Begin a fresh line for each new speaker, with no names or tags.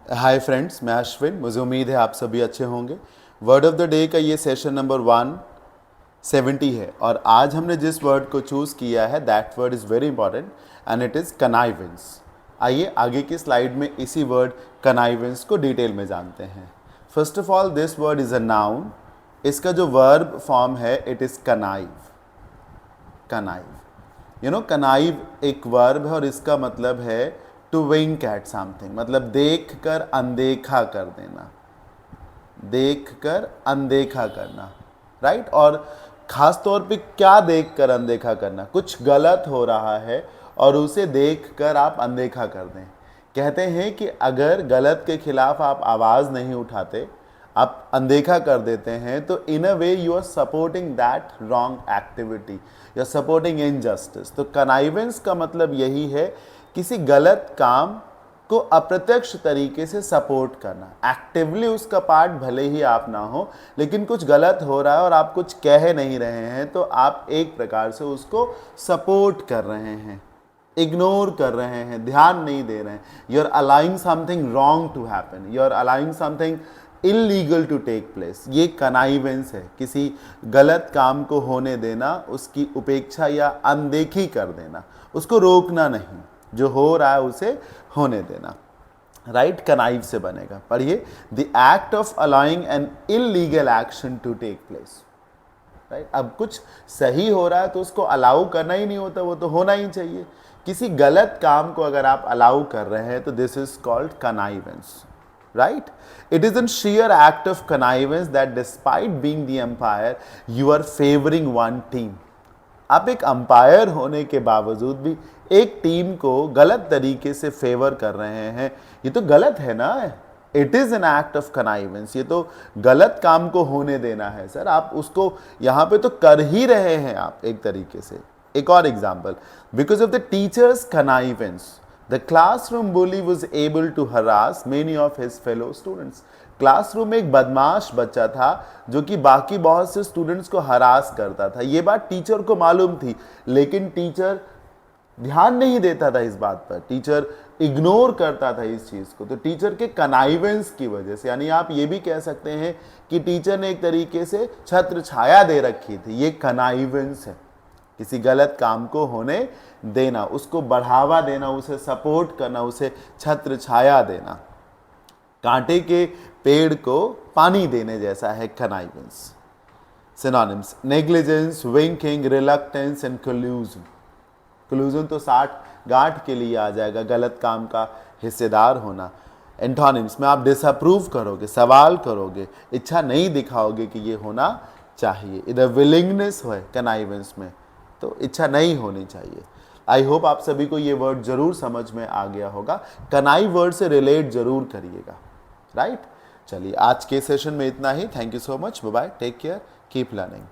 Hi friends, मैं अश्विन। मुझे उम्मीद है आप सभी अच्छे होंगे। वर्ड ऑफ द डे का ये सेशन नंबर 170 है और आज हमने जिस वर्ड को चूज़ किया है that word is very important and it is connivance. आइए आगे की स्लाइड में इसी वर्ड कनाइवेंस को डिटेल में जानते हैं। First of all, this word is a noun. इसका जो वर्ब फॉर्म है इट इज़ कनाइव। कनाइव, कनाइव एक वर्ब है और इसका मतलब है टू विंक एट समथिंग, मतलब देख कर अनदेखा कर देना, देख कर अनदेखा करना, राइट। और खास तौर पे क्या देख कर अनदेखा करना? कुछ गलत हो रहा है और उसे देख कर आप अनदेखा कर दें। कहते हैं कि अगर गलत के खिलाफ आप आवाज़ नहीं उठाते, आप अनदेखा कर देते हैं, तो in a way you are supporting that wrong activity, you are supporting injustice. तो कनाइवेंस का मतलब यही है, किसी गलत काम को अप्रत्यक्ष तरीके से सपोर्ट करना। एक्टिवली उसका पार्ट भले ही आप ना हो, लेकिन कुछ गलत हो रहा है और आप कुछ कह नहीं रहे हैं, तो आप एक प्रकार से उसको सपोर्ट कर रहे हैं, इग्नोर कर रहे हैं, ध्यान नहीं दे रहे हैं। You are allowing something wrong to happen, you are allowing something illegal to take place. ये कनाइवेंस है, किसी गलत काम को होने देना, उसकी उपेक्षा या अनदेखी कर देना, उसको रोकना नहीं, जो हो रहा है उसे होने देना, राइट। कनाइव से बनेगा, पढ़िए, the act of allowing an illegal action to take place, right. अब कुछ सही हो रहा है तो उसको अलाउ करना ही नहीं होता, वो तो होना ही चाहिए। किसी गलत काम को अगर आप अलाउ कर रहे हैं तो this is called connivance, right? It is a sheer act of connivance that despite being the umpire, you are favoring one team. आप एक अंपायर होने के बावजूद भी एक टीम को गलत तरीके से फेवर कर रहे हैं, ये तो गलत है ना। It is an act of connivance, ये तो गलत काम को होने देना है सर। आप उसको यहाँ पे तो कर ही रहे हैं आप एक तरीके से। एक और example, because of the teacher's connivance the classroom bully was able to harass many of his fellow students. Classroom में एक बदमाश बच्चा था जो कि बाकी बहुत से स्टूडेंट्स को हरास करता था। ये बात टीचर को मालूम थी, लेकिन टीचर ध्यान नहीं देता था इस बात पर, टीचर इग्नोर करता था इस चीज को। तो टीचर के कनाइवेंस की वजह से, यानी आप ये भी कह सकते हैं कि टीचर ने एक तरीके से छत्र छाया दे रखी थी। ये कनाइवेंस है, किसी गलत काम को होने देना, उसको बढ़ावा देना, उसे सपोर्ट करना, उसे छत्र छाया देना। कांटे के पेड़ को पानी देने जैसा है connivance. Synonyms, negligence, winking, reluctance and collusion. Collusion तो साठ गांठ के लिए आ जाएगा, गलत काम का हिस्सेदार होना। एंटोनिम्स में आप डिसअप्रूव करोगे, सवाल करोगे, इच्छा नहीं दिखाओगे कि ये होना चाहिए। इधर विलिंगनेस है कनाइवेंस में, तो इच्छा नहीं होनी चाहिए। आई होप आप सभी को ये वर्ड जरूर समझ में आ गया होगा। कनाई वर्ड से रिलेट जरूर करिएगा, राइट। चलिए आज के सेशन में इतना ही। Thank you so much, bye bye, take care, keep learning.